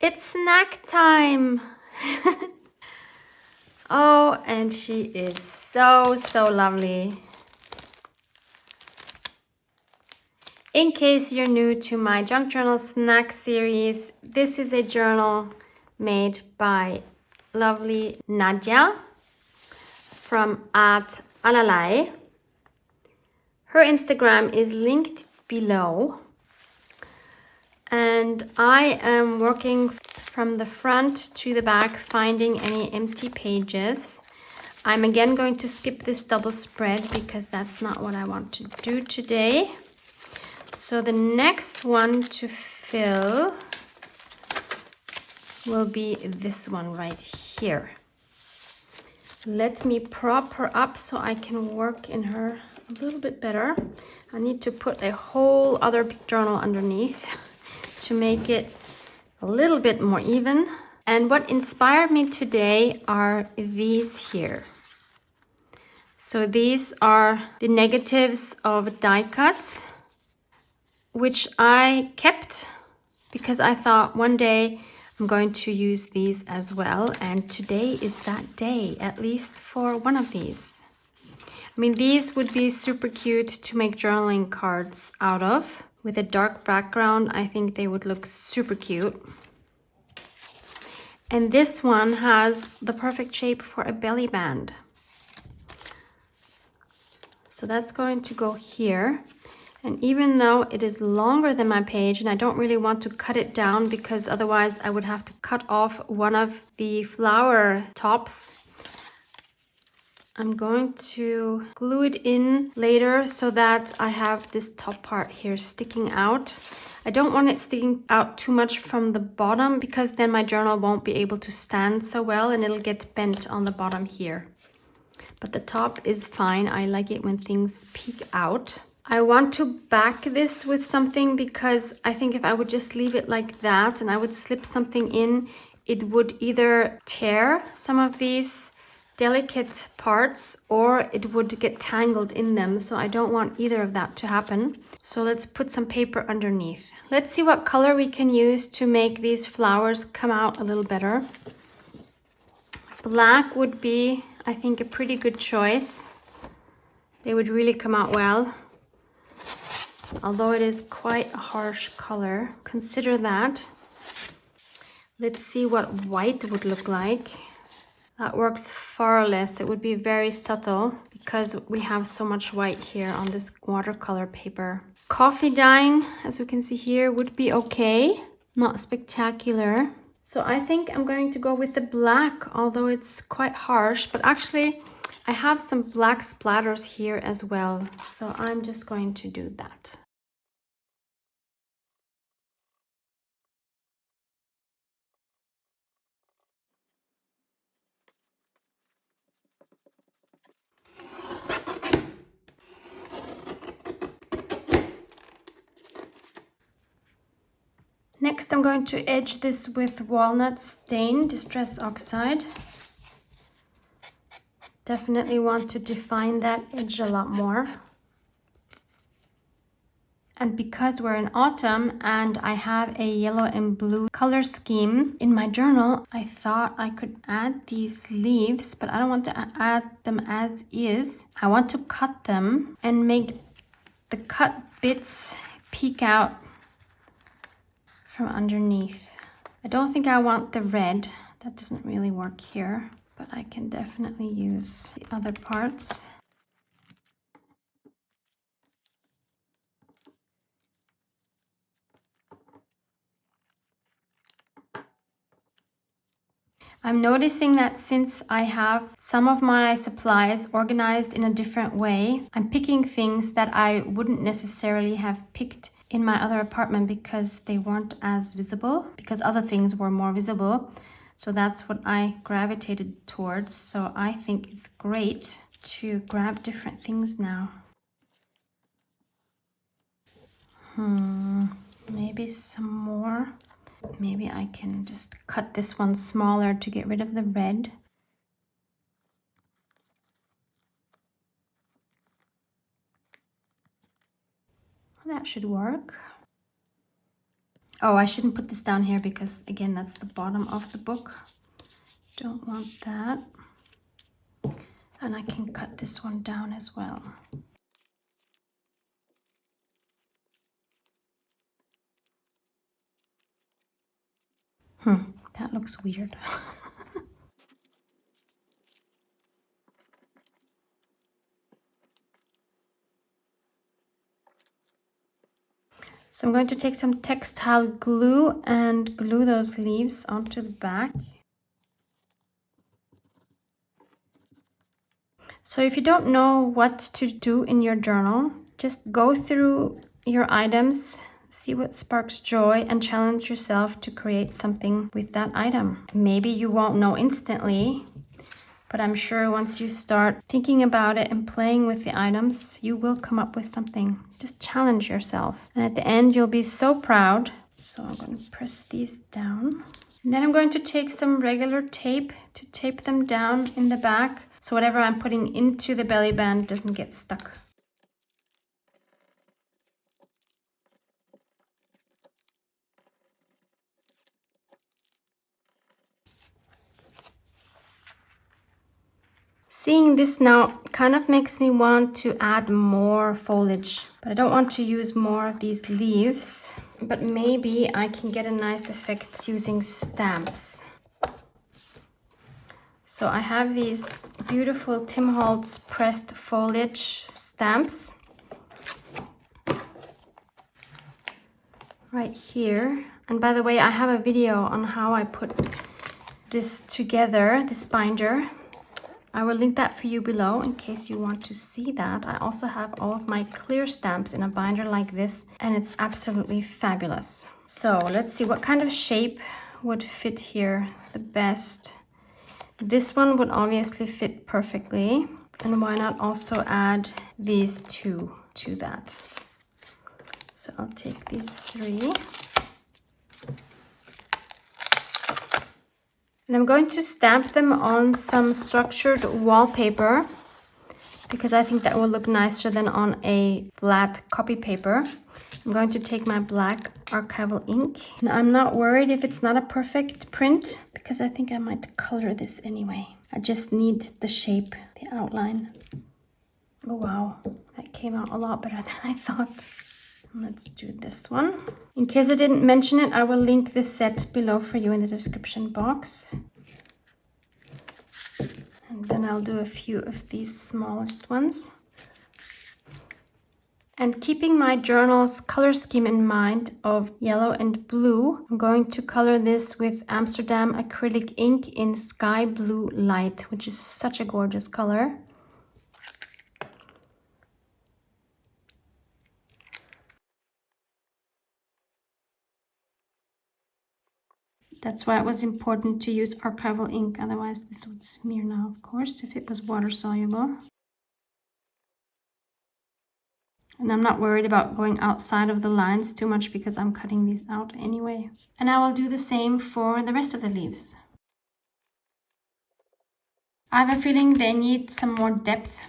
It's snack time. Oh, and she is so lovely. In case you're new to my junk journal snack series, this is a journal made by lovely Nadia from Art Alalai. Her Instagram is linked below. And I am working from the front to the back, finding any empty pages. I'm again going to skip this double spread because that's not what I want to do today. So the next one to fill will be this one right here. Let me prop her up so I can work in her a little bit better. I need to put a whole other journal underneath to make it a little bit more even. And what inspired me today are these here. So these are the negatives of die cuts, which I kept because I thought one day I'm going to use these as well. And today is that day, at least for one of these. I mean, these would be super cute to make journaling cards out of. With a dark background, I think they would look super cute. And this one has the perfect shape for a belly band. So that's going to go here. And even though it is longer than my page, and I don't really want to cut it down because otherwise I would have to cut off one of the flower tops, I'm going to glue it in later so that I have this top part here sticking out. I don't want it sticking out too much from the bottom because then my journal won't be able to stand so well and it'll get bent on the bottom here. But the top is fine. I like it when things peek out. I want to back this with something because I think if I would just leave it like that and I would slip something in, it would either tear some of these delicate parts or it would get tangled in them. So I don't want either of that to happen. So let's put some paper underneath. Let's see what color we can use to make these flowers come out a little better. Black would be, I think, a pretty good choice. They would really come out well. Although it is quite a harsh color, consider that. Let's see what white would look like. That works far less. It would be very subtle because we have so much white here on this watercolor paper. Coffee dyeing, as we can see here, would be okay. Not spectacular. So I think I'm going to go with the black, although it's quite harsh. But actually, I have some black splatters here as well. So I'm just going to do that. Next, I'm going to edge this with walnut stain, Distress Oxide. Definitely want to define that edge a lot more. And because we're in autumn and I have a yellow and blue color scheme in my journal, I thought I could add these leaves, but I don't want to add them as is. I want to cut them and make the cut bits peek out from underneath. I don't think I want the red. That doesn't really work here, but I can definitely use the other parts. I'm noticing that since I have some of my supplies organized in a different way, I'm picking things that I wouldn't necessarily have picked in my other apartment because they weren't as visible, because other things were more visible. So that's what I gravitated towards. So I think it's great to grab different things now. Maybe some more. Maybe I can just cut this one smaller to get rid of the red. That should work. Oh, I shouldn't put this down here because again, that's the bottom of the book. Don't want that. And I can cut this one down as well. That looks weird. So I'm going to take some textile glue and glue those leaves onto the back. So if you don't know what to do in your journal, just go through your items, see what sparks joy, and challenge yourself to create something with that item. Maybe you won't know instantly, but I'm sure once you start thinking about it and playing with the items, you will come up with something. Just challenge yourself. And at the end, you'll be so proud. So I'm going to press these down. And then I'm going to take some regular tape to tape them down in the back, so whatever I'm putting into the belly band doesn't get stuck. Seeing this now kind of makes me want to add more foliage, but I don't want to use more of these leaves, but maybe I can get a nice effect using stamps. So I have these beautiful Tim Holtz pressed foliage stamps right here. And by the way, I have a video on how I put this together, this binder. I will link that for you below in case you want to see that. I also have all of my clear stamps in a binder like this, and it's absolutely fabulous. So let's see what kind of shape would fit here the best. This one would obviously fit perfectly, and why not also add these two to that? So I'll take these three. And I'm going to stamp them on some structured wallpaper because I think that will look nicer than on a flat copy paper. I'm going to take my black archival ink. And I'm not worried if it's not a perfect print because I think I might color this anyway. I just need the shape, the outline. Oh wow, that came out a lot better than I thought. Let's do this one. In case I didn't mention it, I will link this set below for you in the description box. And then I'll do a few of these smallest ones. And keeping my journal's color scheme in mind of yellow and blue, I'm going to color this with Amsterdam acrylic ink in sky blue light, which is such a gorgeous color. That's why it was important to use archival ink, otherwise this would smear now, of course, if it was water soluble. And I'm not worried about going outside of the lines too much because I'm cutting these out anyway. And I will do the same for the rest of the leaves. I have a feeling they need some more depth,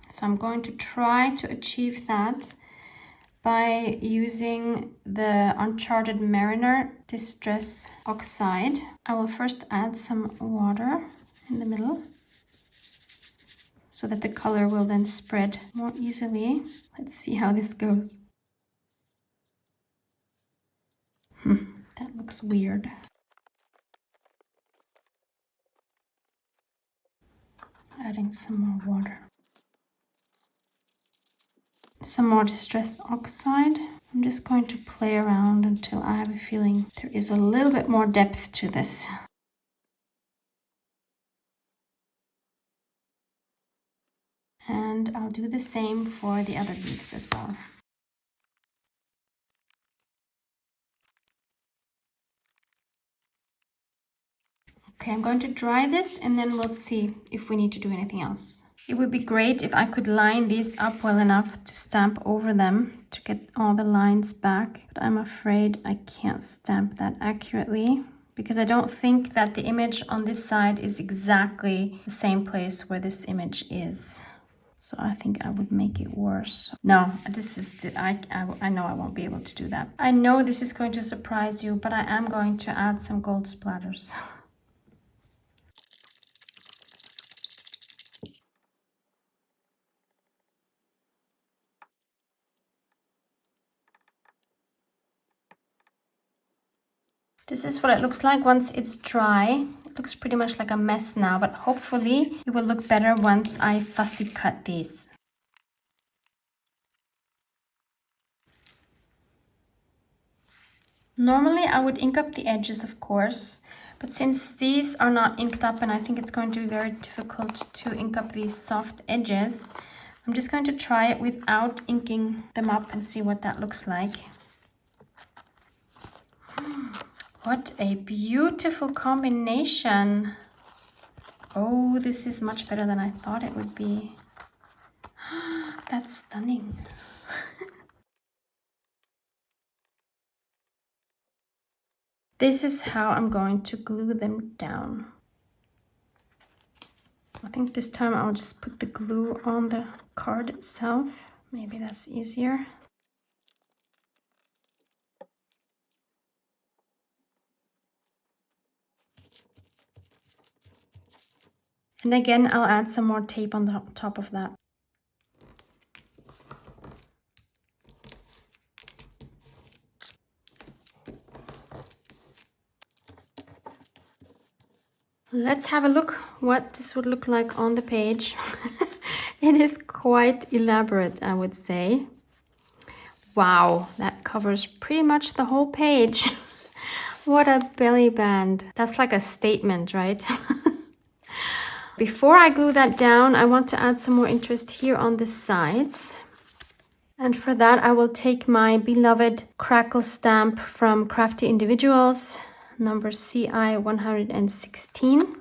so I'm going to try to achieve that by using the Uncharted Mariner Distress Oxide. I will first add some water in the middle so that the color will then spread more easily. Let's see how this goes. That looks weird. Adding some more water. Some more Distress Oxide. I'm just going to play around until I have a feeling there is a little bit more depth to this. And I'll do the same for the other leaves as well. Okay, I'm going to dry this and then we'll see if we need to do anything else. It would be great if I could line these up well enough to stamp over them to get all the lines back, but I'm afraid I can't stamp that accurately because I don't think that the image on this side is exactly the same place where this image is. So I think I would make it worse. No, this is, I know I won't be able to do that. I know this is going to surprise you, but I am going to add some gold splatters. This is what it looks like once it's dry. It looks pretty much like a mess now, but hopefully it will look better once I fussy cut these. Normally I would ink up the edges, of course, but since these are not inked up and I think it's going to be very difficult to ink up these soft edges, I'm just going to try it without inking them up and see what that looks like. What a beautiful combination. Oh, this is much better than I thought it would be. That's stunning. This is how I'm going to glue them down. I think this time I'll just put the glue on the card itself. Maybe that's easier. And again, I'll add some more tape on the top of that. Let's have a look what this would look like on the page. It is quite elaborate, I would say. Wow, that covers pretty much the whole page. What a belly band. That's like a statement, right? Before I glue that down, I want to add some more interest here on the sides. And for that, I will take my beloved crackle stamp from Crafty Individuals, number CI 116.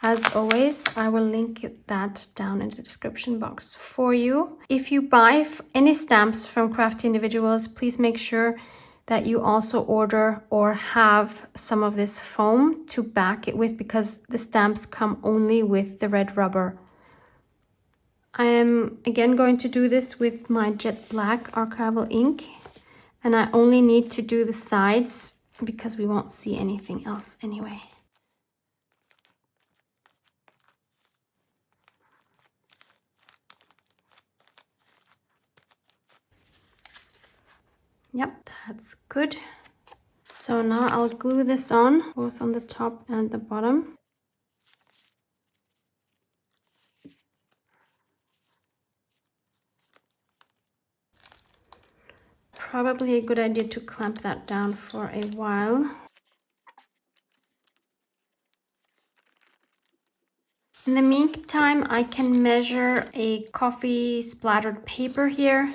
As always, I will link that down in the description box for you. If you buy any stamps from Crafty Individuals, please make sure that you also order or have some of this foam to back it with, because the stamps come only with the red rubber. I am again going to do this with my jet black archival ink, and I only need to do the sides because we won't see anything else anyway. Yep, that's good. So now I'll glue this on, both on the top and the bottom. Probably a good idea to clamp that down for a while. In the meantime, I can measure a coffee splattered paper here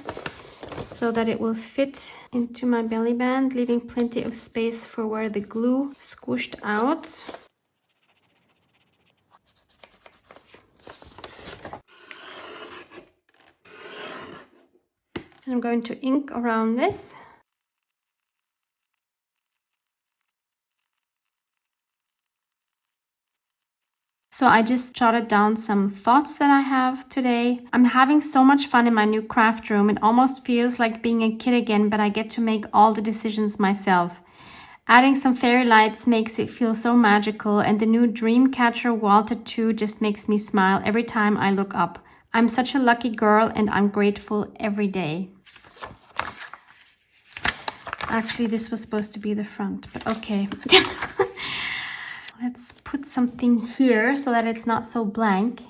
so that it will fit into my belly band, leaving plenty of space for where the glue squished out. And I'm going to ink around this. So I just jotted down some thoughts that I have today. I'm having so much fun in my new craft room. It almost feels like being a kid again, but I get to make all the decisions myself. Adding some fairy lights makes it feel so magical, and the new Dreamcatcher wall tattoo just makes me smile every time I look up. I'm such a lucky girl, and I'm grateful every day. Actually, this was supposed to be the front, but okay. Let's put something here so that it's not so blank.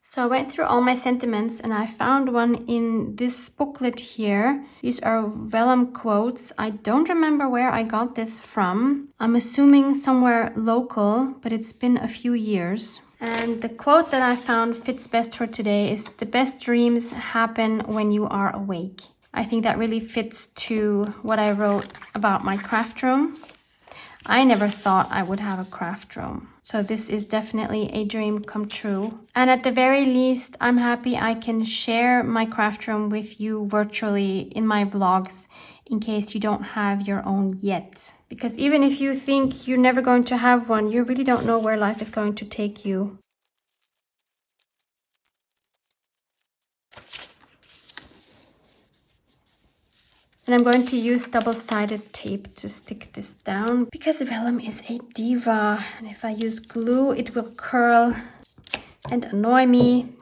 So I went through all my sentiments and I found one in this booklet here. These are vellum quotes. I don't remember where I got this from. I'm assuming somewhere local, but it's been a few years. And the quote that I found fits best for today is, "The best dreams happen when you are awake." I think that really fits to what I wrote about my craft room. I never thought I would have a craft room. So this is definitely a dream come true. And at the very least, I'm happy I can share my craft room with you virtually in my vlogs in case you don't have your own yet. Because even if you think you're never going to have one, you really don't know where life is going to take you. And I'm going to use double-sided tape to stick this down because vellum is a diva. And if I use glue, it will curl and annoy me.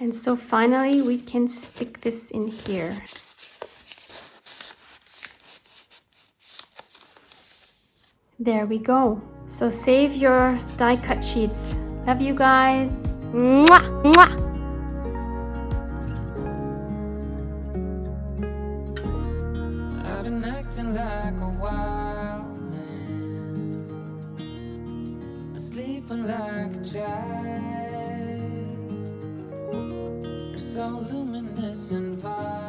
And so finally we can stick this in here. There we go. So save your die cut sheets. Love you guys. Mwah, mwah. I've been acting like a wild man, sleeping like a child. You're so luminous and vibrant.